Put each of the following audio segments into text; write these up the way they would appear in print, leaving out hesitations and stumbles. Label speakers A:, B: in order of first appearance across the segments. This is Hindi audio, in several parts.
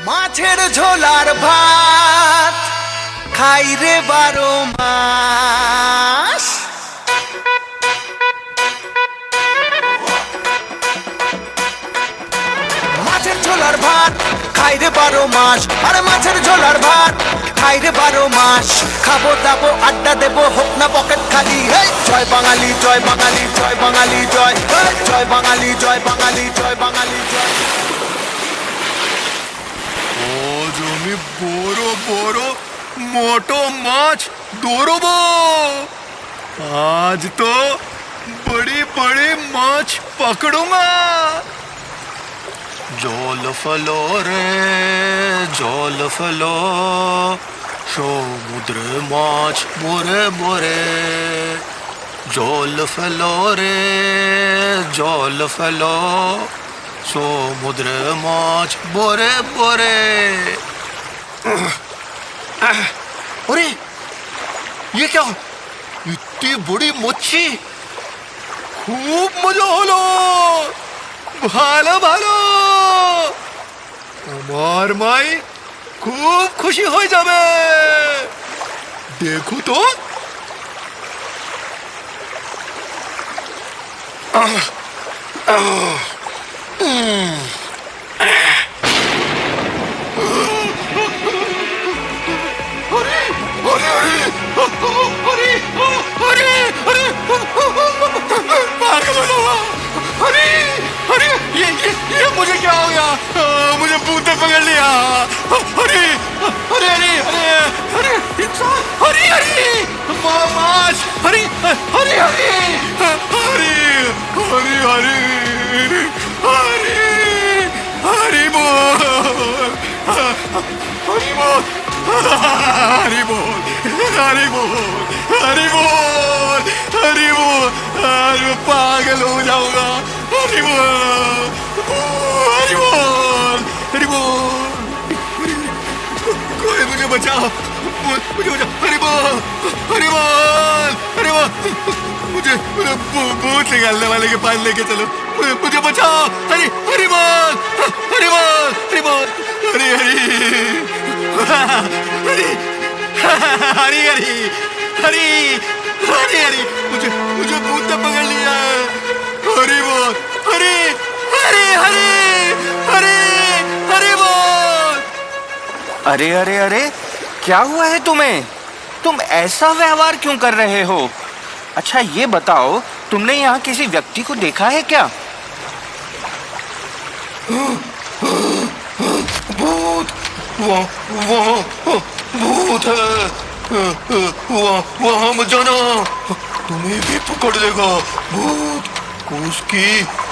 A: মাছের ঝোলার ভাত খাই রে 12 মাস। মাছের ঝোলার ভাত খাই রে 12 মাস। আরে মাছের ঝোলার ভাত খাই রে 12 মাস। খাবো দাবো আড্ডা দেবো হোক না পকেট খালি। জয় বাঙালি জয় বাঙালি জয় বাঙালি জয় জয় বাঙালি জয় বাঙালি জয় বাঙালি জয়।
B: আজ আমি বড় বড় মোটো মাছ ধরবো। आज तो बड़ी बड़ी माछ पकड़ूंगा। জল ফলো রে জল ফলো, সমুদ্রে মাছ ভরে ভরে। জল ফেলো রে জল ফেলো, সমুদ্রে মাছ ভরে ভরে। अरे ये क्या, इतनी बड़ी मच्छी। खूब मजा হলো, ভালো ভালো। আমার মাই খুব খুশি হয়ে যাবে। দেখো তো। ये मुझे क्या हो गया? मुझे भूत ने पकड़ लिया। अरे अरे अरे अरे अरे इंसान, अरे अरे माछ, अरे अरे अरे अरे अरे अरे अरे अरे बोल, अरे बोल, अरे बोल, अरे बोल, अरे बोल, अरे बोल, अरे पागल हो जाऊंगा। अरे बोल, अरे बोल, अरे बोल, कोई मुझे बचाओ, मुझे बचाओ। अरे बोल, अरे बोल, अरे बोल, मुझे भूत निकालने वाले के पास लेके चलो, मुझे बचाओ। अरे अरे बोल, अरे बोल, अरे बोल, अरे अरे अरे अरे अरे अरे अरे अरे मुझे मुझे भूत ने पकड़ लिया। अरे बोल, अरे अरे अरे अरे अरे बोल।
C: अरे अरे अरे क्या हुआ है तुम्हें? तुम ऐसा व्यवहार क्यों कर रहे हो? अच्छा ये बताओ, तुमने यहाँ किसी व्यक्ति को देखा है क्या?
B: भूत, वहाँ भूत है। वहाँ मत जाना, तुम्हें भी पकड़ लेगा भूत। उसकी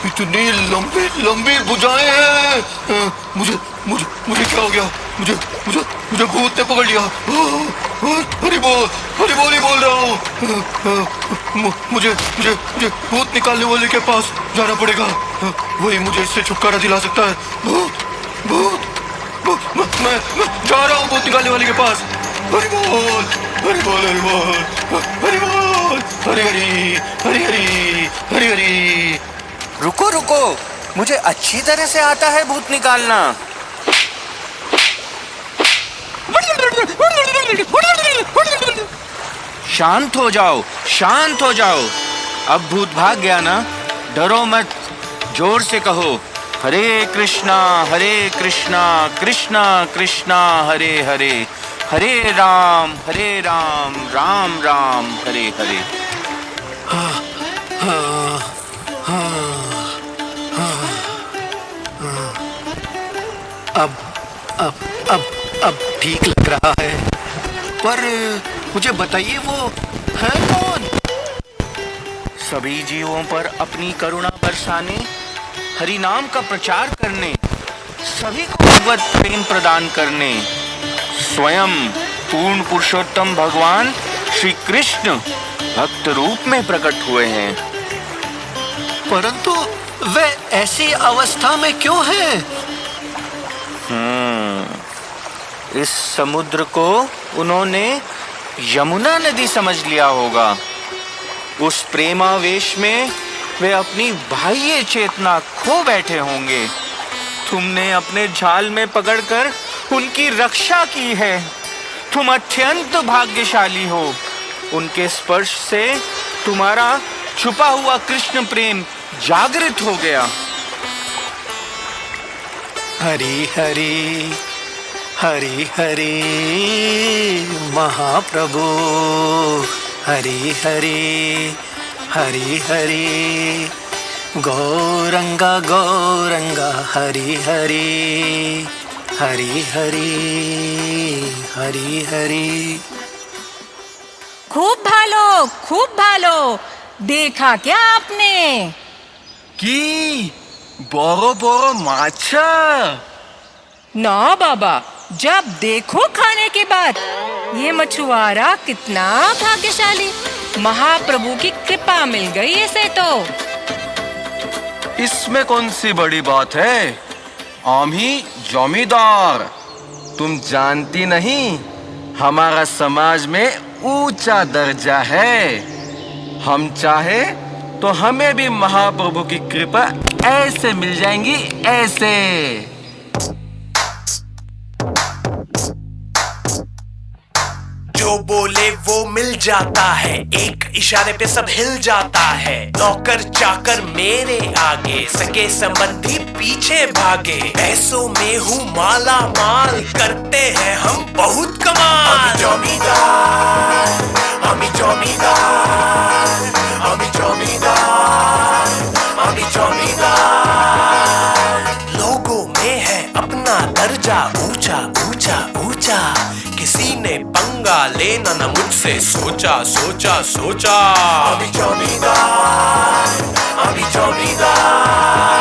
B: इतनी लंबी लंबी भुजाएं हैं। मुझे मुझे मुझे क्या हो गया? मुझे मुझे मुझे भूत ने पकड़ लिया। हरी बोल, हरी बोल ही बोल रहा हूँ। मुझे मुझे मुझे भूत निकालने वाले के पास जाना पड़ेगा। वही मुझे इससे छुटकारा दिला सकता है। भूत भूत, मैं जा रहा हूँ भूत निकालने वाले के पास। हरी बोल, हरी बोल, हरी बोल, हरी बोल, हरी हरी हरी हरी हरी हरी।
C: रुको रुको, मुझे अच्छी तरह से आता है भूत निकालना। शांत हो जाओ, शांत हो जाओ। अब भूत भाग गया ना? डरो मत, जोर से कहो हरे कृष्णा कृष्णा कृष्णा हरे हरे, हरे राम राम राम हरे हरे।
B: अब ठीक लग रहा है, पर मुझे बताइए वो है कौन?
C: सभी जीवों पर अपनी करुणा बरसाने, हरि नाम का प्रचार करने, सभी को भगवत प्रेम प्रदान करने, स्वयं पूर्ण पुरुषोत्तम भगवान श्री कृष्ण भक्त रूप में प्रकट हुए हैं।
B: परंतु वे ऐसी अवस्था में क्यों है?
C: इस समुद्र को उन्होंने यमुना नदी समझ लिया होगा। उस प्रेमावेश में वे अपनी बाह्य चेतना खो बैठे होंगे। तुमने अपने जाल में पकड़कर उनकी रक्षा की है। तुम अत्यंत भाग्यशाली हो। उनके स्पर्श से तुम्हारा छुपा हुआ कृष्ण प्रेम जागृत हो गया।
D: हरि हरि हरि हरि महाप्रभु, हरि हरि हरि हरि गौरंगा गौरंगा, हरि हरि हरि हरि हरि हरि।
E: खूब भालो, देखा क्या आपने?
C: की बोरो बोरो माछा।
E: ना बाबा, जब देखो खाने की बात। ये मछुआरा कितना भाग्यशाली, महाप्रभु की कृपा मिल गई इसे तो।
F: इसमें कौन सी बड़ी बात है? आम्ही जमींदार, तुम जानती नहीं हमारा समाज में ऊंचा दर्जा है। हम चाहे तो हमें भी महाप्रभु की कृपा ऐसे मिल जाएंगी, ऐसे।
G: जो बोले वो मिल जाता है, एक इशारे पे सब हिल जाता है। नौकर चाकर मेरे आगे, सगे संबंधी पीछे भागे। पैसों में हूँ माला माल, करते हैं हम बहुत कमाल। हम जमींदार, हम जमींदार, हम जमींदार, हम जमींदार। लोगों में है अपना दर्जा ऊंचा ऊंचा ऊंचा। किसी ने पंगा लेना न मुझसे सोचा सोचा सोचा। अभी जमींदार, अभी जमींदार।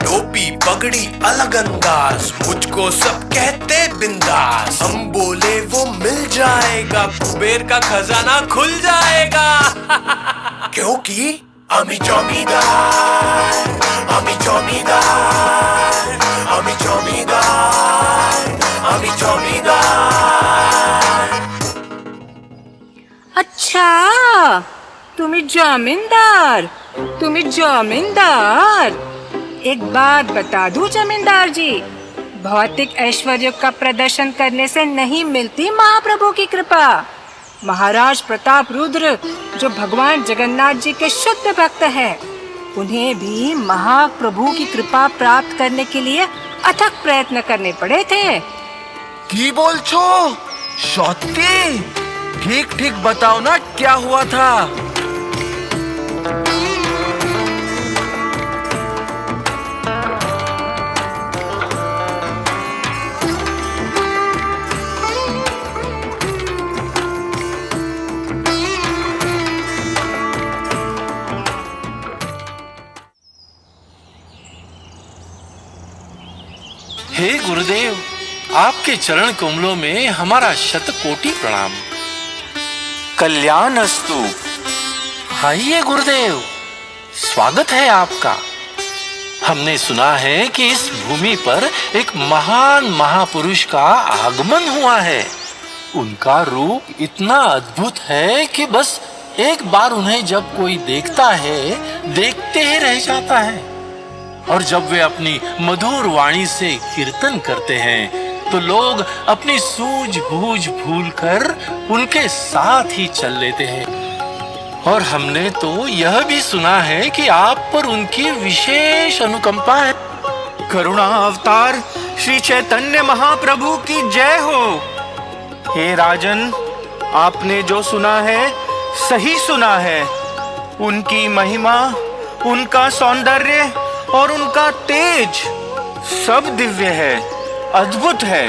G: टोपी पगड़ी अलग अंदाज, मुझको सब कहते बिंदास। हम बोले वो मिल जाएगा, कुबेर का खजाना खुल जाएगा। क्योंकि अमी जमींदार, अमी जमींदार, अमी जमींदार, अमी जमींदार।
E: अच्छा, तुम्ही जमींदार, तुम्ही जमींदार। एक बात बता दूं जमींदार जी, भौतिक ऐश्वर्य का प्रदर्शन करने से नहीं मिलती महाप्रभु की कृपा। महाराज प्रताप रुद्र, जो भगवान जगन्नाथ जी के शुद्ध भक्त हैं, उन्हें भी महाप्रभु की कृपा प्राप्त करने के लिए अथक प्रयत्न करने पड़े थे।
F: की बोल छो सत्य? ठीक ठीक बताओ ना, क्या हुआ था?
D: हे गुरुदेव, आपके चरण कमलों में हमारा शतकोटि प्रणाम।
C: कल्याणस्तु।
D: आइए गुरुदेव, स्वागत है आपका। हमने सुना है कि इस भूमि पर एक महान महापुरुष का आगमन हुआ है। उनका रूप इतना अद्भुत है कि बस एक बार उन्हें जब कोई देखता है, देखते ही रह जाता है। और जब वे अपनी मधुर वाणी से कीर्तन करते हैं, तो लोग अपनी सूझबूझ भूलकर उनके साथ ही चल लेते हैं। और हमने तो यह भी सुना है कि आप पर उनकी विशेष अनुकंपा है।
C: करुणा अवतार श्री चैतन्य महाप्रभु की जय हो। हे राजन, आपने जो सुना है सही सुना है। उनकी महिमा, उनका सौंदर्य और उनका तेज सब दिव्य है, अद्भुत है।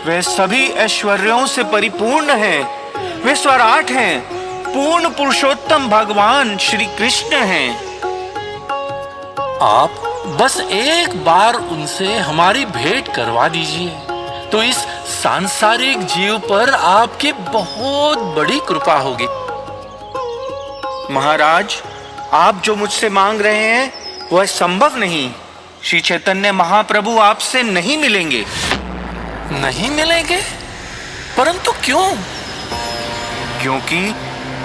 C: वे सभी ऐश्वर्यों से परिपूर्ण हैं। वे स्वराट हैं, पूर्ण पुरुषोत्तम भगवान श्री कृष्ण हैं।
D: आप बस एक बार उनसे हमारी भेंट करवा दीजिए, तो इस सांसारिक जीव पर आपकी बहुत बड़ी कृपा होगी।
C: महाराज, आप जो मुझसे मांग रहे हैं वह संभव नहीं। श्री चैतन्य महाप्रभु आपसे नहीं मिलेंगे।
D: नहीं मिलेंगे? परंतु क्यों?
C: क्योंकि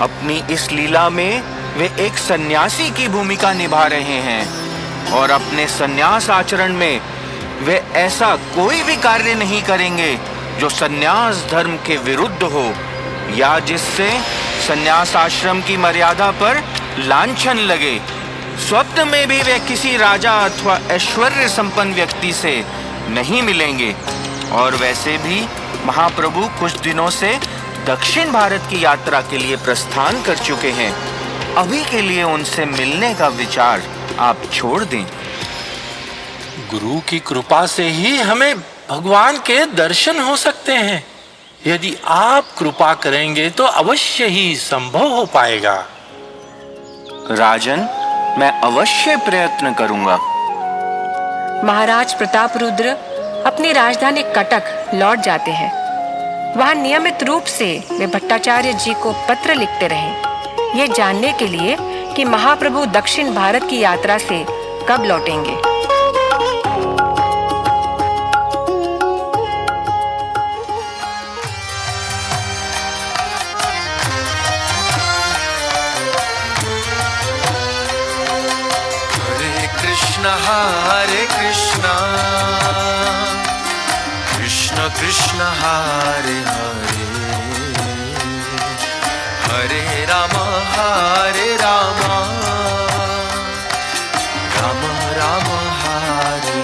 C: अपनी इस लीला में वे एक सन्यासी की भूमिका निभा रहे हैं और अपने सन्यास आचरण में वे ऐसा कोई भी कार्य नहीं करेंगे जो सन्यास धर्म के विरुद्ध हो या जिससे सन्यास आश्रम की मर्यादा पर लांछन लगे। स्वप्न में भी वे किसी राजा अथवा ऐश्वर्य संपन्न व्यक्ति से नहीं मिलेंगे। और वैसे भी महाप्रभु कुछ दिनों से दक्षिण भारत की यात्रा के लिए प्रस्थान कर चुके हैं। अभी के लिए उनसे मिलने का विचार आप छोड़ दें।
D: गुरु की कृपा से ही हमें भगवान के दर्शन हो सकते हैं। यदि आप कृपा करेंगे तो अवश्य ही संभव हो पाएगा।
C: राजन, मैं अवश्य प्रयत्न करूंगा।
E: महाराज प्रतापरुद्र अपनी राजधानी कटक लौट जाते हैं। वहां नियमित रूप से वे भट्टाचार्य जी को पत्र लिखते रहे, ये जानने के लिए कि महाप्रभु दक्षिण भारत की यात्रा से कब लौटेंगे।
G: हरे कृष्णा कृष्ण कृष्ण हरे हरे हरे राम राम राम हरे हरे।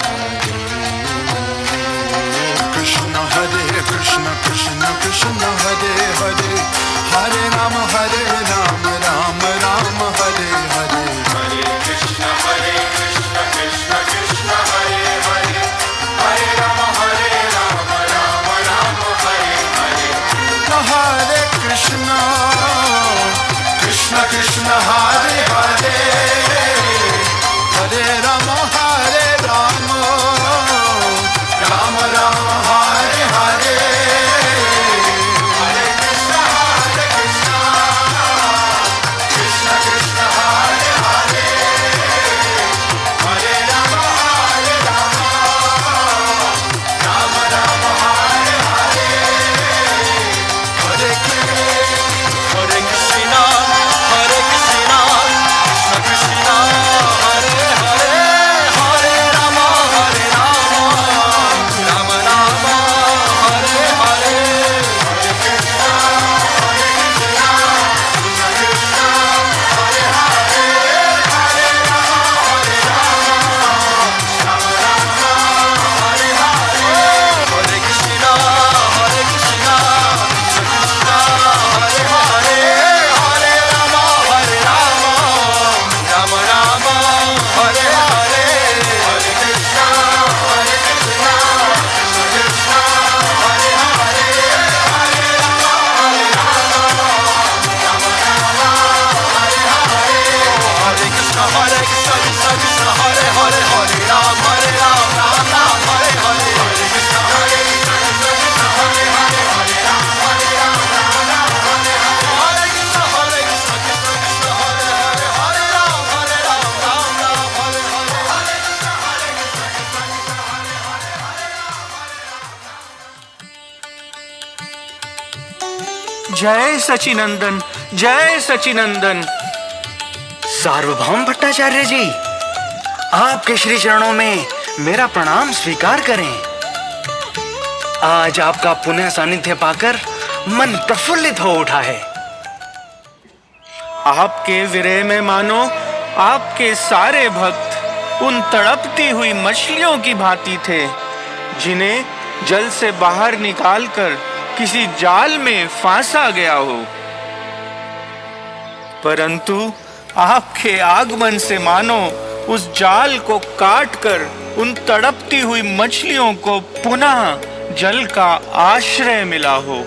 B: कृष्ण कृष्ण कृष्ण हरे हरे हरे राम राम राम हरे हरे।
G: हरे कृष्ण कृष्ण कृष्ण हरे हरे हरे राम राम राम हरे हरे।
B: हरे कृष्ण कृष्ण कृष्ण हरे हरे हरे राम राम राम हरे हरे।
G: हरे कृष्ण कृष्ण कृष्ण हरे हरे हरे राम राम राम हरे हरे।
B: हरे
G: हरे कृष्णा कृष्ण कृष्ण हरे हरे हरे राम राम राम हरे हरे। हरे कृष्णा कृष्ण कृष्ण हरे हरे हरे राम राम राम हरे हरे। हरे कृष्णा कृष्ण कृष्ण हरे हरे हरे राम राम राम हरे हरे। हरे कृष्णा कृष्ण कृष्ण हरे हरे हरे राम राम हरे हरे। हरे कृष्ण कृष्ण कृष्ण हरे हरे हरे राम राम राम हरे हरे। हरे कृष्ण कृष्ण कृष्ण हरे हरे हरे राम राम हरे हरे। हरे कृष्ण कृष्ण कृष्ण हरे हरे हरे राम राम हरे हरे। हरे कृष्ण कृष्ण कृष्ण हरे हरे
C: जय सचिनंदन, जय सचिनंदन।
H: सार्वभौम भट्टाचार्य जी, आपके श्री चरणों में मेरा प्रणाम स्वीकार करें। आज आपका पुनः सानिध्य पाकर मन प्रफुल्लित हो उठा है।
C: आपके विरह में मानो आपके सारे भक्त उन तड़पती हुई मछलियों की भांति थे जिन्हें जल से बाहर निकालकर किसी जाल में फांसा गया हो। परंतु आपके आगमन से मानो उस जाल को काटकर उन तड़पती हुई मछलियों को पुनः जल का आश्रय मिला हो।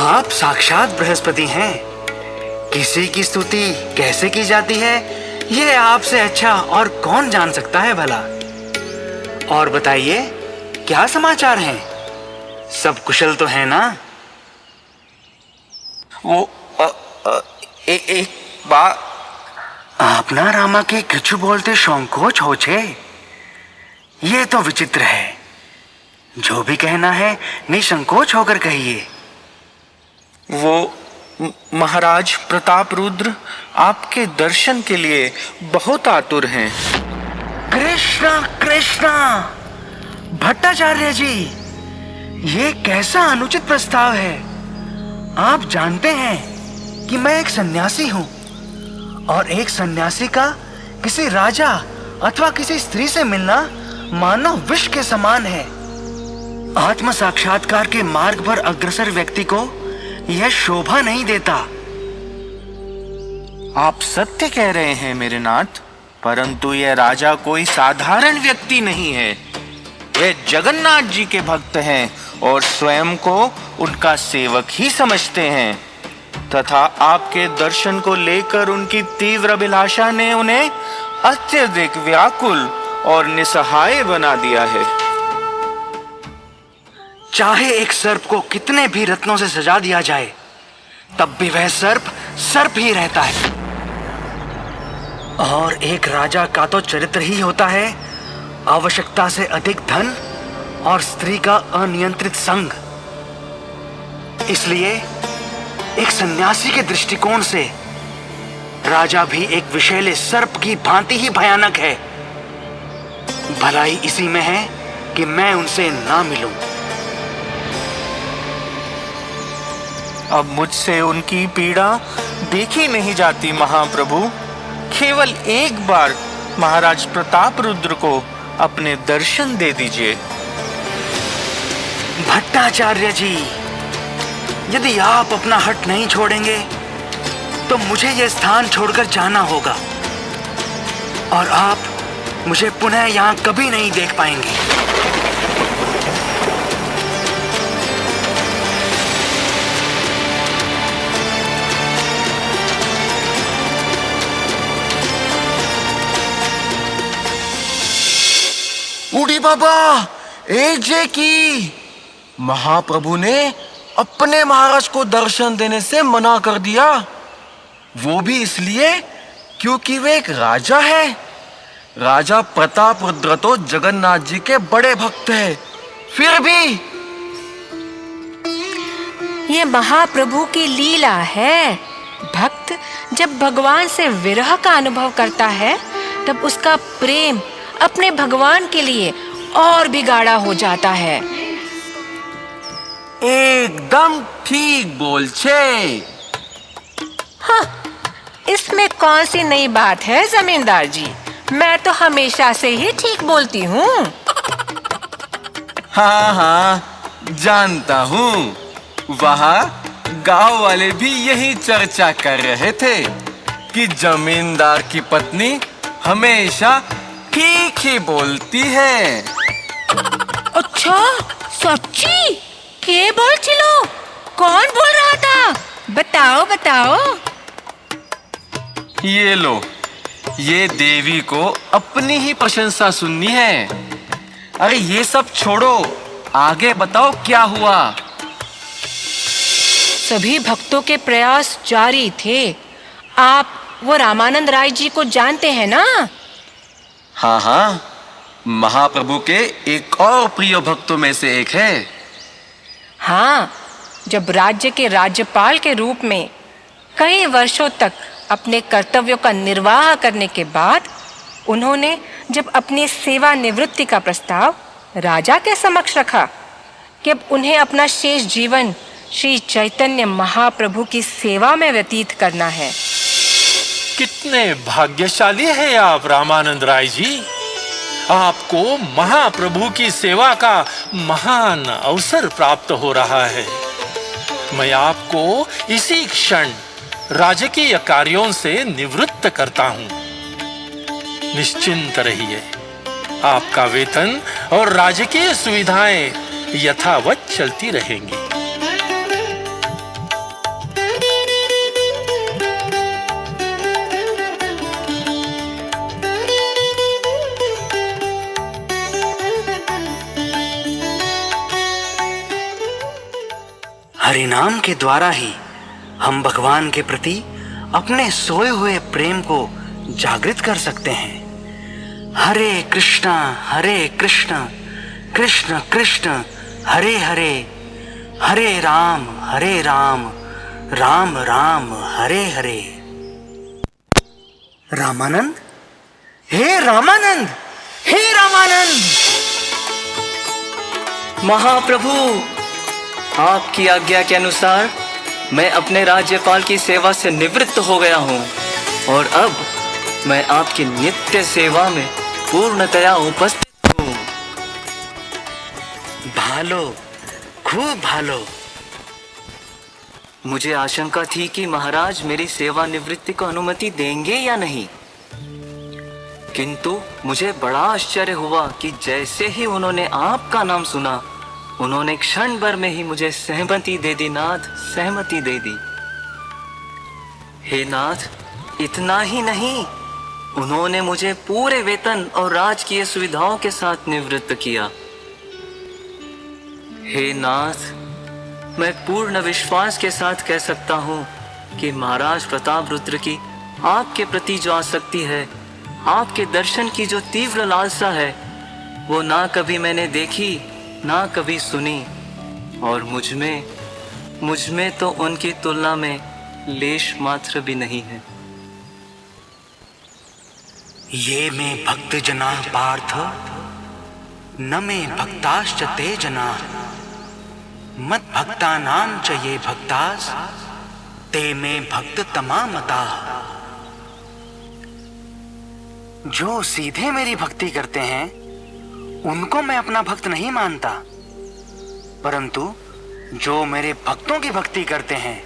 H: आप साक्षात बृहस्पति हैं। किसी की स्तुति कैसे की जाती है, यह आपसे अच्छा और कौन जान सकता है भला। और बताइए, क्या समाचार हैं? सब कुशल तो है ना?
C: वो एक बात।
H: आपना रामा के किछु बोलते संकोच हो छे। ये तो विचित्र है। जो भी कहना है निसंकोच होकर कहिए।
C: वो महाराज प्रतापरुद्र आपके दर्शन के लिए बहुत आतुर हैं।
H: कृष्णा कृष्णा, भट्टाचार्य जी, ये कैसा अनुचित प्रस्ताव है। आप जानते हैं कि मैं एक सन्यासी हूं और एक सन्यासी का किसी राजा अथवा किसी स्त्री से मिलना मानो विष के समान है। आत्म साक्षात्कार के मार्ग पर अग्रसर व्यक्ति को यह शोभा नहीं देता।
C: आप सत्य कह रहे हैं मेरे नाथ, परंतु यह राजा कोई साधारण व्यक्ति नहीं है। यह जगन्नाथ जी के भक्त हैं और स्वयं को उनका सेवक ही समझते हैं, तथा आपके दर्शन को लेकर उनकी तीव्र अभिलाषा ने उन्हें अत्यधिक व्याकुल और निसहाय बना दिया है।
H: चाहे एक सर्प को कितने भी रत्नों से सजा दिया जाए, तब भी वह सर्प सर्प ही रहता है। और एक राजा का तो चरित्र ही होता है आवश्यकता से अधिक धन और स्त्री का अनियंत्रित संग। इसलिए एक सन्यासी के दृष्टिकोण से राजा भी एक विषैले सर्प की भांति ही भयानक है। भलाई इसी में है कि मैं उनसे ना मिलूं।
C: अब मुझसे उनकी पीड़ा देखी नहीं जाती महाप्रभु। केवल एक बार महाराज प्रताप रुद्र को अपने दर्शन दे दीजिए।
H: भट्टाचार्य जी, यदि आप अपना हट नहीं छोड़ेंगे तो मुझे यह स्थान छोड़कर जाना होगा और आप मुझे पुनः यहां कभी नहीं देख पाएंगे।
F: बूढ़ी बाबा, एक जे की महाप्रभु ने अपने महाराज को दर्शन देने से मना कर दिया। वो भी इसलिए क्योंकि वे एक राजा है। राजा प्रताप रुद्र तो जगन्नाथ जी के बड़े भक्त हैं। फिर भी
E: ये महाप्रभु की लीला है। भक्त जब भगवान से विरह का अनुभव करता है, तब उसका प्रेम अपने भगवान के लिए और भी गाढ़ा हो जाता है।
F: एकदम ठीक बोल छे।
E: हाँ, इसमें कौन सी नई बात है जमींदार जी? मैं तो हमेशा से ही ठीक बोलती हूँ।
F: हाँ हाँ, जानता हूँ। वहाँ गांव वाले भी यही चर्चा कर रहे थे कि जमींदार की पत्नी हमेशा ठीक ही बोलती है।
E: अच्छा, सच्ची? के बोल चिलो? कौन बोल रहा था? बताओ बताओ।
F: ये लो, ये देवी को अपनी ही प्रशंसा सुननी है। अरे ये सब छोड़ो, आगे बताओ क्या हुआ।
E: सभी भक्तों के प्रयास जारी थे। आप वो रामानंद राय जी को जानते हैं ना?
F: हाँ हाँ, महाप्रभु के एक और प्रिय भक्तों में से एक है।
E: हाँ, जब राज्य के राज्यपाल के रूप में कई वर्षों तक अपने कर्तव्यों का निर्वाह करने के बाद उन्होंने जब अपनी सेवानिवृत्ति का प्रस्ताव राजा के समक्ष रखा कि अब उन्हें अपना शेष जीवन श्री चैतन्य महाप्रभु की सेवा में व्यतीत करना है।
D: कितने भाग्यशाली हैं आप रामानंद राय जी। आपको महाप्रभु की सेवा का महान अवसर प्राप्त हो रहा है। मैं आपको इसी क्षण राजकीय कार्यों से निवृत्त करता हूं। निश्चिंत रहिए, आपका वेतन और राजकीय सुविधाएं यथावत चलती रहेंगी।
H: हरिनाम के द्वारा ही हम भगवान के प्रति अपने सोए हुए प्रेम को जागृत कर सकते हैं। हरे कृष्ण कृष्ण कृष्ण हरे हरे, हरे राम राम राम हरे हरे। रामानंद, हे रामानंद, हे रामानंद! महाप्रभु, आपकी आज्ञा के अनुसार मैं अपने राज्यपाल की सेवा से निवृत्त हो गया हूँ और अब मैं आपकी नित्य सेवा में पूर्णतया उपस्थित हूँ। भालो, खूब भालो। मुझे आशंका थी कि महाराज मेरी सेवानिवृत्ति को अनुमति देंगे या नहीं, किंतु मुझे बड़ा आश्चर्य हुआ कि जैसे ही उन्होंने आपका नाम सुना, उन्होंने क्षण भर में ही मुझे सहमति दे दी नाथ, सहमति दे दी। हे नाथ, इतना ही नहीं, उन्होंने मुझे पूरे वेतन और राजकीय सुविधाओं के साथ निवृत्त किया। हे नाथ, मैं पूर्ण विश्वास के साथ कह सकता हूँ कि महाराज प्रताप रुद्र की आपके प्रति जो आसक्ति है, आपके दर्शन की जो तीव्र लालसा है, वो ना कभी मैंने देखी, ना कभी सुनी, और मुझ में तो उनकी तुलना में लेश मात्र भी नहीं है।
I: ये में भक्त जना पार्थ, न में भक्ताश्च ते जना, मत भक्ता नाम च ये भक्तास, ते में भक्त तमामता। जो सीधे मेरी भक्ति करते हैं उनको मैं अपना भक्त नहीं मानता, परंतु जो मेरे भक्तों की भक्ति करते हैं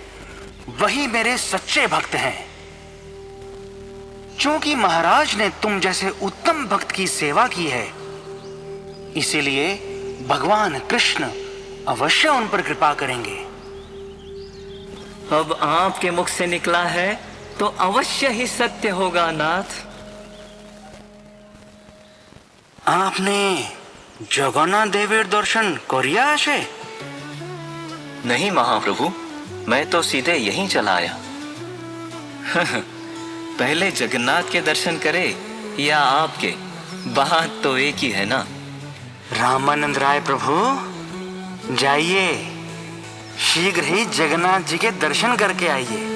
I: वही मेरे सच्चे भक्त हैं। क्योंकि महाराज ने तुम जैसे उत्तम भक्त की सेवा की है, इसीलिए भगवान कृष्ण अवश्य उन पर कृपा करेंगे।
H: अब आपके मुख से निकला है तो अवश्य ही सत्य होगा नाथ।
I: आपने जगन्नाथ देवेर दर्शन करिया आशे?
H: नहीं महाप्रभु, मैं तो सीधे यहीं चला आया। पहले जगन्नाथ के दर्शन करे या आपके, बात तो एक ही है ना।
I: रामानंद राय प्रभु, जाइए, शीघ्र ही जगन्नाथ जी के दर्शन करके आइए।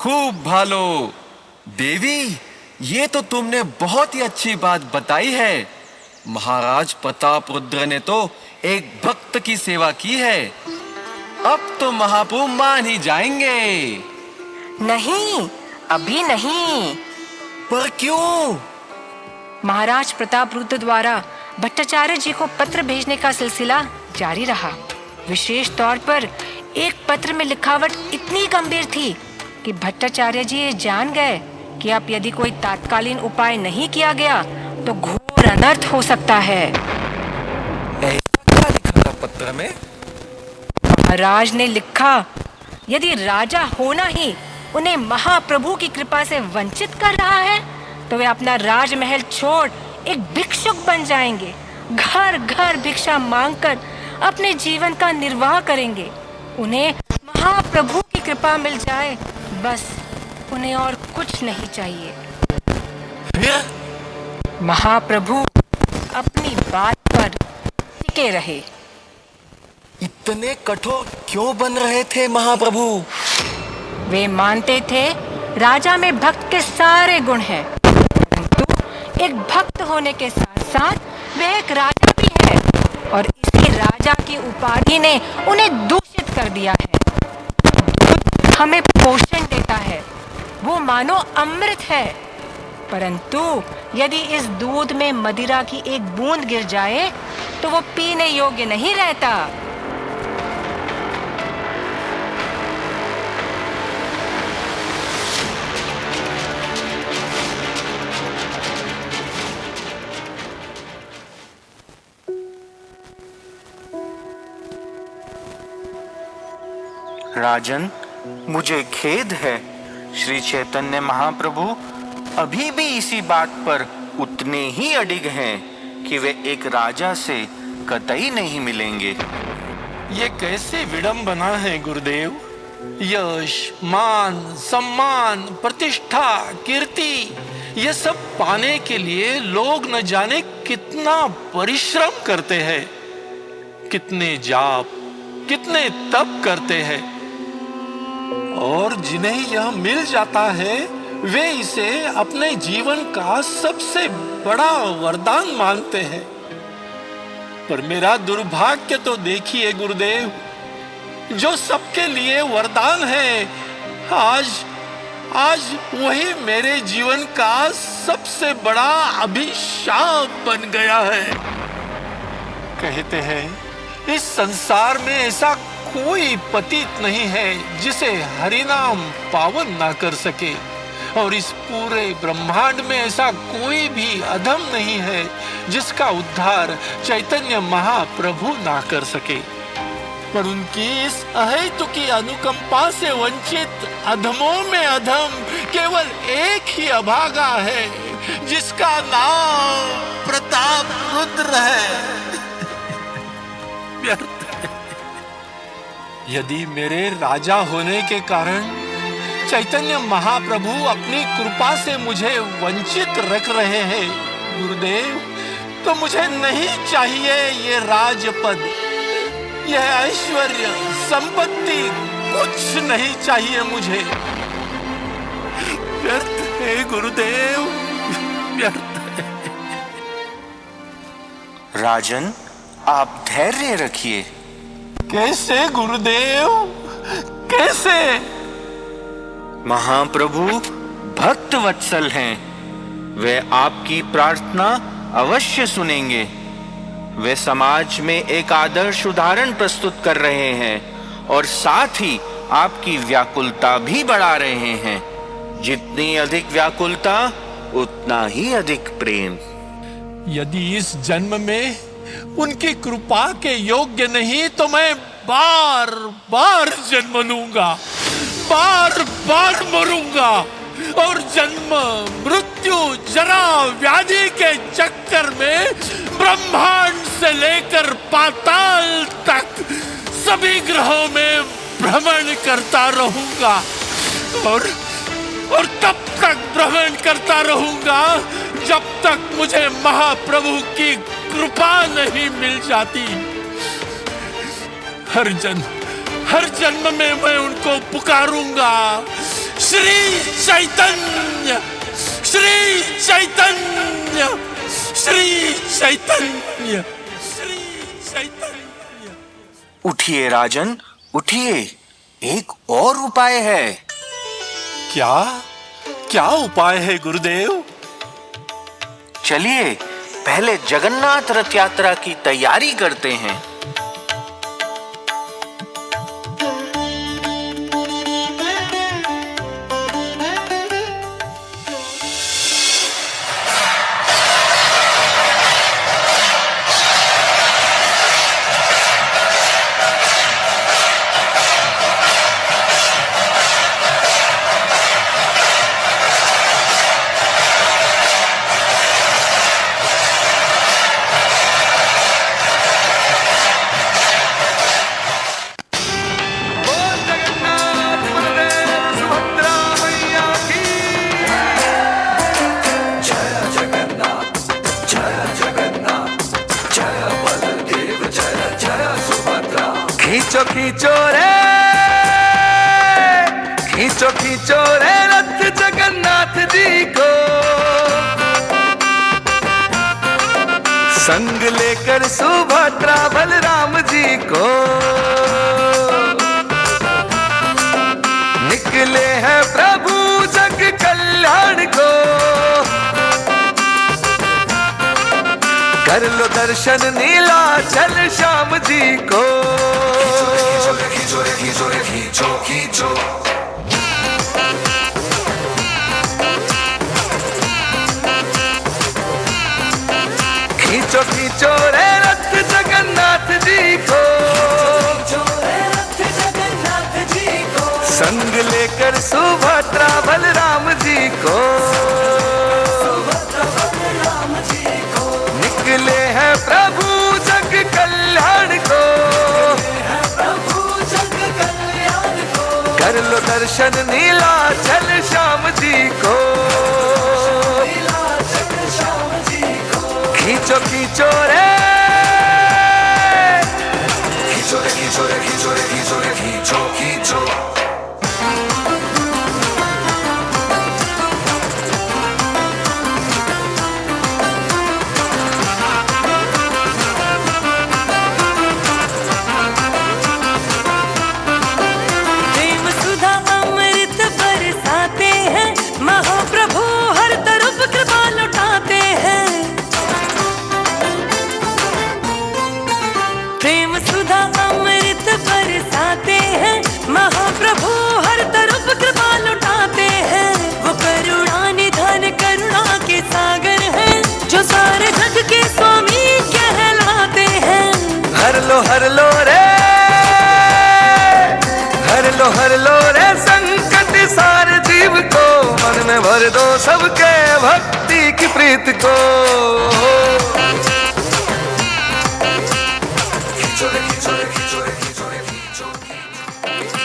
F: खूब भालो देवी, ये तो तुमने बहुत ही अच्छी बात बताई है। महाराज प्रताप रुद्र ने तो एक भक्त की सेवा की है, अब तो महाप्रभु मान ही जाएंगे।
E: नहीं, अभी नहीं।
F: पर क्यों?
E: महाराज प्रताप रुद्र द्वारा भट्टाचार्य जी को पत्र भेजने का सिलसिला जारी रहा। विशेष तौर पर एक पत्र में लिखावट इतनी गंभीर थी कि भट्टाचार्य जी ये जान गए कि अब यदि कोई तात्कालीन उपाय नहीं किया गया तो घोर अनर्थ हो सकता है।
F: ऐसा क्या लिखा था पत्र में?
E: महाराज ने लिखा, यदि राजा होना ही उन्हें महाप्रभु की कृपा से वंचित कर रहा है तो वे अपना राजमहल छोड़ एक भिक्षुक बन जाएंगे। घर घर भिक्षा मांगकर अपने जीवन का निर्वाह करेंगे। उन्हें महाप्रभु की कृपा मिल जाए, बस उन्हें और कुछ नहीं चाहिए।
F: फिर
E: महाप्रभु अपनी बात पर टिके रहे।
F: इतने कठोर क्यों बन रहे थे महाप्रभु?
E: वे मानते थे राजा में भक्त के सारे गुण हैं, परंतु एक भक्त होने के साथ साथ वे एक राजा भी है, और इसी राजा की उपाधि ने उन्हें दूषित कर दिया है। दूध हमें पोषण देता है, वो मानो अमृत है, परंतु यदि इस दूध में मदिरा की एक बूंद गिर जाए तो वो पीने योग्य नहीं रहता।
J: राजन, मुझे खेद है, श्री चैतन्य महाप्रभु अभी भी इसी बात पर उतने ही अडिग हैं कि वे एक राजा से कतई नहीं मिलेंगे।
D: ये कैसे विडंबना है गुरुदेव। यश, मान, सम्मान, प्रतिष्ठा, कीर्ति, ये सब पाने के लिए लोग न जाने कितना परिश्रम करते हैं, कितने जाप, कितने तप करते हैं, और जिन्हें यह मिल जाता है वे इसे अपने जीवन का सबसे बड़ा वरदान मानते हैं। पर मेरा दुर्भाग्य तो देखिए गुरुदेव, जो सबके लिए वरदान है, आज वही मेरे जीवन का सबसे बड़ा अभिशाप बन गया है। कहते हैं इस संसार में ऐसा कोई पतित नहीं है जिसे हरिनाम पावन ना कर सके, और इस पूरे ब्रह्मांड में ऐसा कोई भी अधम नहीं है जिसका उद्धार चैतन्य महाप्रभु ना कर सके। पर उनकी इस अहेतुकी अनुकंपा से वंचित अधमों में अधम केवल एक ही अभागा है, जिसका नाम प्रताप रुद्र है। यदि मेरे राजा होने के कारण चैतन्य महाप्रभु अपनी कृपा से मुझे वंचित रख रहे हैं गुरुदेव, तो मुझे नहीं चाहिए ये राजपद, यह ऐश्वर्य, संपत्ति, कुछ नहीं चाहिए मुझे। व्यर्थ है गुरुदेव, व्यर्थ है।
J: राजन, आप धैर्य रखिए।
D: कैसे गुरुदेव, कैसे?
J: महाप्रभु भक्त वत्सल हैं, वे आपकी प्रार्थना अवश्य सुनेंगे। वे समाज में एक आदर्श उदाहरण प्रस्तुत कर रहे हैं और साथ ही आपकी व्याकुलता भी बढ़ा रहे हैं। जितनी अधिक व्याकुलता उतना ही अधिक प्रेम।
D: यदि इस जन्म में उनकी कृपा के योग्य नहीं तो मैं बार बार जन्म लूंगा, बार बार मरूंगा, और जन्म, मृत्यु, जरा, व्याधि के चक्कर में ब्रह्मांड से लेकर पाताल तक सभी ग्रहों में भ्रमण करता रहूंगा, और तब तक भ्रमण करता रहूंगा जब तक मुझे महाप्रभु की कृपा नहीं मिल जाती। हर जन्म में मैं उनको पुकारूंगा, श्री चैतन्य, श्री चैतन्य, श्री चैतन्य, श्री चैतन्य।
J: उठिए राजन, उठिए, एक और उपाय है।
D: क्या क्या उपाय है गुरुदेव?
J: चलिए पहले जगन्नाथ रथ यात्रा की तैयारी करते हैं।
A: खींचो खींचो रे, खींचो खींचो रे रथ जगन्नाथ जी को, संग लेकर सुभद्रा बलराम जी को। निकले हैं प्रभु जग कल्याण को, कर लो दर्शन नीलाचल श्याम जी को। खींचो रे खींचो रे खींचो खींचो, खींचो खींचो रे रथ जगन्नाथ जी को, संग लेकर सुभद्रा बलराम जी को। निकले हैं प्रभु जग कल्याण को, कर लो दर्शन नीलाचल श्याम जी को। खींचो खींचो रे,
K: प्रेम सुधा अमृत बरसाते हैं, महाप्रभु हर तरफ कृपा लुटाते हैं। प्रेम सुधा अमृत बरसाते हैं, महाप्रभु हर तरफ कृपा लुटाते हैं। वो करुणा निधान करुणा के सागर हैं, जो सारे जग के स्वामी कहलाते हैं।
A: हर लो रे, हर लो रे संकट सारे जीव को, मन में भर दो सबके भक्ति की प्रीत को।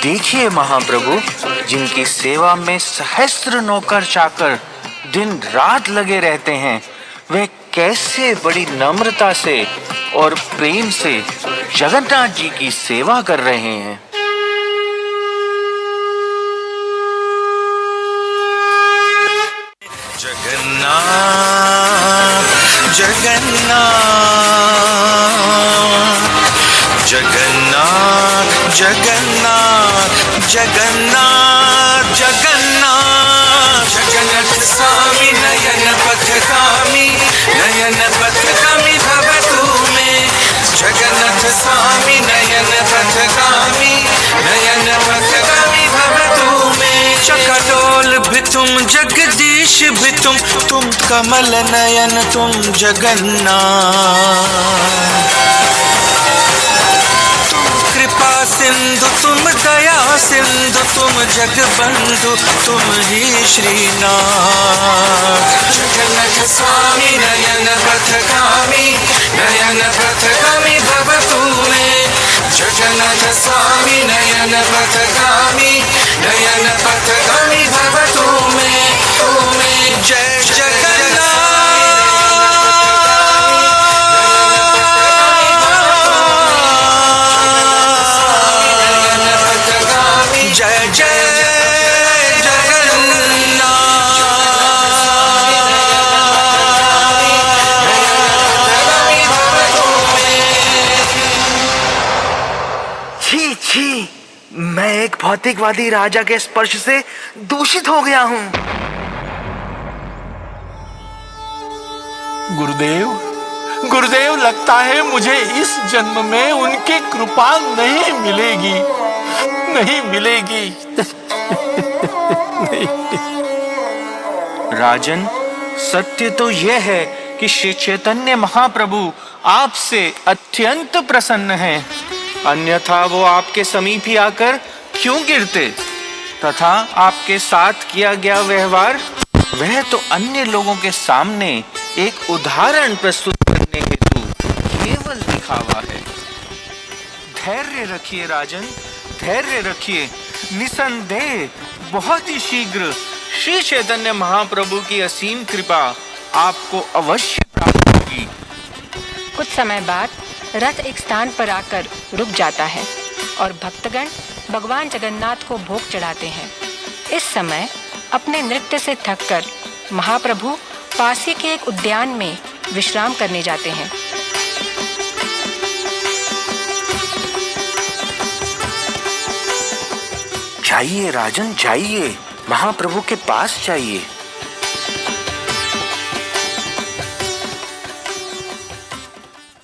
J: देखिए महाप्रभु, जिनकी सेवा में सहस्त्र नौकर चाकर दिन रात लगे रहते हैं, वे कैसे बड़ी नम्रता से और प्रेम से जगन्नाथ जी की सेवा कर रहे हैं।
C: जगन्नाथ जगन्नाथ जगन्नाथ जगन्नाथ जगन्नाथ जगन्नाथ जगन्नाथ स्वामी नयन पथगामी भवतु मे। जगन्नाथ स्वामी नयन पथगामी भवतु मे। चकडोल भी तुम जगदीश भी तुम कमल नयन तुम जगन्नाथ। कृपा सिंधु तुम दया सिंधु तुम जगबंधु तुम ही श्रीनाथ। जगन्नाथ स्वामी नयन पथगामी भवतु मे। जगन्नाथ स्वामी नयन पथगामी भवतु मे। जय जगन्नाथ जय जय
I: छी छी, मैं एक भौतिकवादी राजा के स्पर्श से दूषित हो गया हूँ।
D: गुरुदेव, लगता है मुझे इस जन्म में उनकी कृपा नहीं मिलेगी।
J: राजन, सत्य तो यह है कि श्री चैतन्य महाप्रभु आपसे अत्यंत प्रसन्न हैं, अन्यथा वो आपके समीप ही आकर क्यों गिरते? तथा आपके साथ किया गया व्यवहार वह तो अन्य लोगों के सामने एक उदाहरण प्रस्तुत करने हेतु केवल दिखावा है। धैर्य रखिए राजन, धैर्य रखिए। निसंदेह बहुत ही शीघ्र श्री चैतन्य महाप्रभु की असीम कृपा आपको अवश्य प्राप्त होगी।
E: कुछ समय बाद रथ एक स्थान पर आकर रुक जाता है और भक्तगण भगवान जगन्नाथ को भोग चढ़ाते हैं। इस समय अपने नृत्य से थककर महाप्रभु पास ही के एक उद्यान में विश्राम करने जाते हैं।
J: जाइए राजन, जाइए, महाप्रभु के पास जाइए।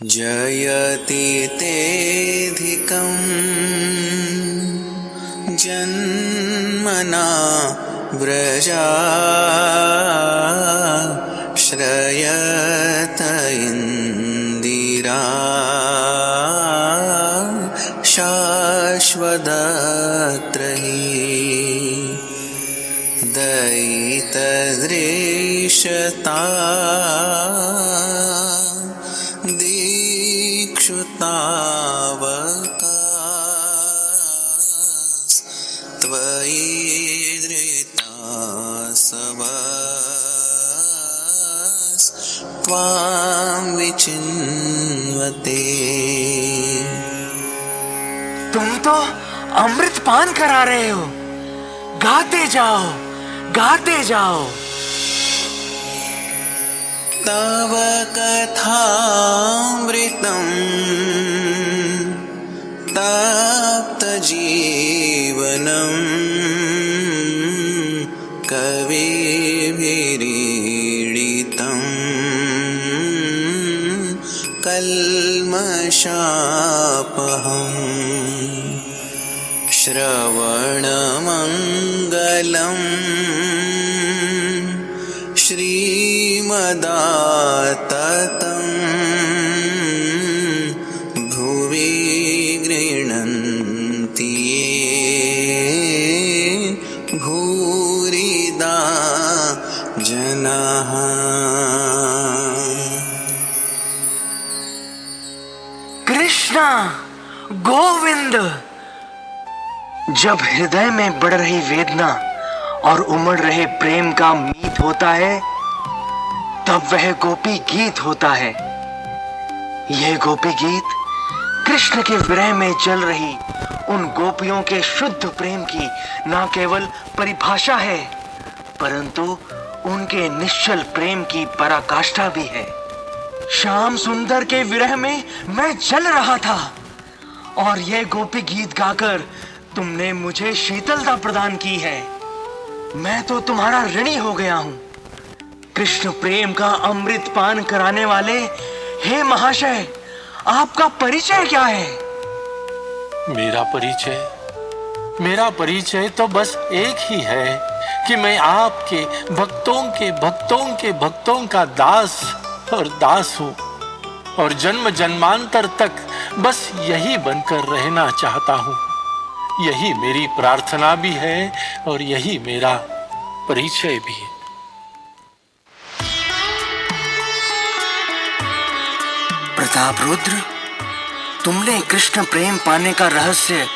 F: जयति तेऽधिकं जन्मना व्रजा श्रयत इन्दिरा शाश्वतत्रयी दयितदृशता दीक्षुतावका त्वयि धृता सवस त्वां विचिन्वते।
I: तुम तो अमृत पान करा रहे हो। गाते जाओ, गाते जाओ।
L: तव कथामृतं तप्तजीवनं कविभिरीडितं कल्मषापहम् श्रवणमङ्गलम् श्रीमदाततं भुवि गृह्णन्ति ये भूरिदा जनाः।
I: कृष्णा, गोविंद। जब हृदय में बढ़ रही वेदना और उमड़ रहे प्रेम का मीत होता है, तब वह गोपी गीत होता है। यह गोपी गीत कृष्ण के विरह में चल रही उन गोपियों के शुद्ध प्रेम की न केवल परिभाषा है, परंतु उनके निश्चल प्रेम की पराकाष्ठा भी है। श्याम सुंदर के विरह में मैं जल रहा था, और यह गोपी गीत गाकर तुमने मुझे शीतलता प्रदान की है। मैं तो तुम्हारा ऋणी हो गया हूं। कृष्ण प्रेम का अमृत पान कराने वाले हे महाशय, आपका परिचय क्या है?
D: मेरा परिचय तो बस एक ही है कि मैं आपके भक्तों का दास और दास हूँ, और जन्म जन्मांतर तक बस यही बनकर रहना चाहता हूँ। यही मेरी प्रार्थना भी है और यही मेरा परिचय भी है।
I: प्रताप रुद्र, तुमने कृष्ण प्रेम पाने का रहस्य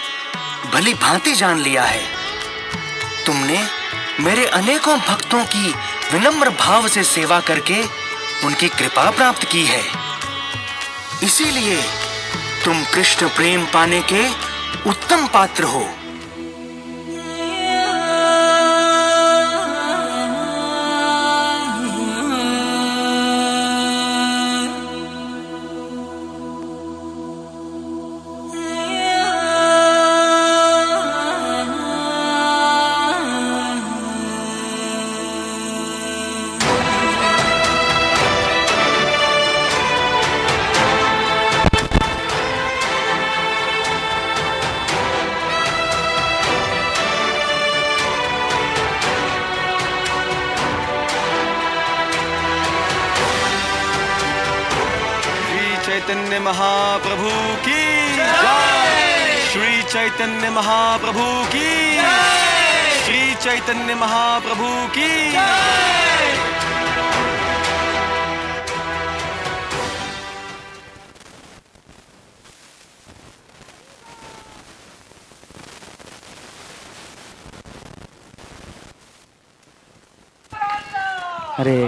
I: भली भांति जान लिया है। तुमने मेरे अनेकों भक्तों की विनम्र भाव से सेवा करके उनकी कृपा प्राप्त की है। इसीलिए तुम कृष्ण प्रेम पाने के उत्तम पात्र हो।
F: चैतन्य महाप्रभु की जय। श्री चैतन्य महाप्रभु की जय। श्री चैतन्य महाप्रभु की जय।
H: अरे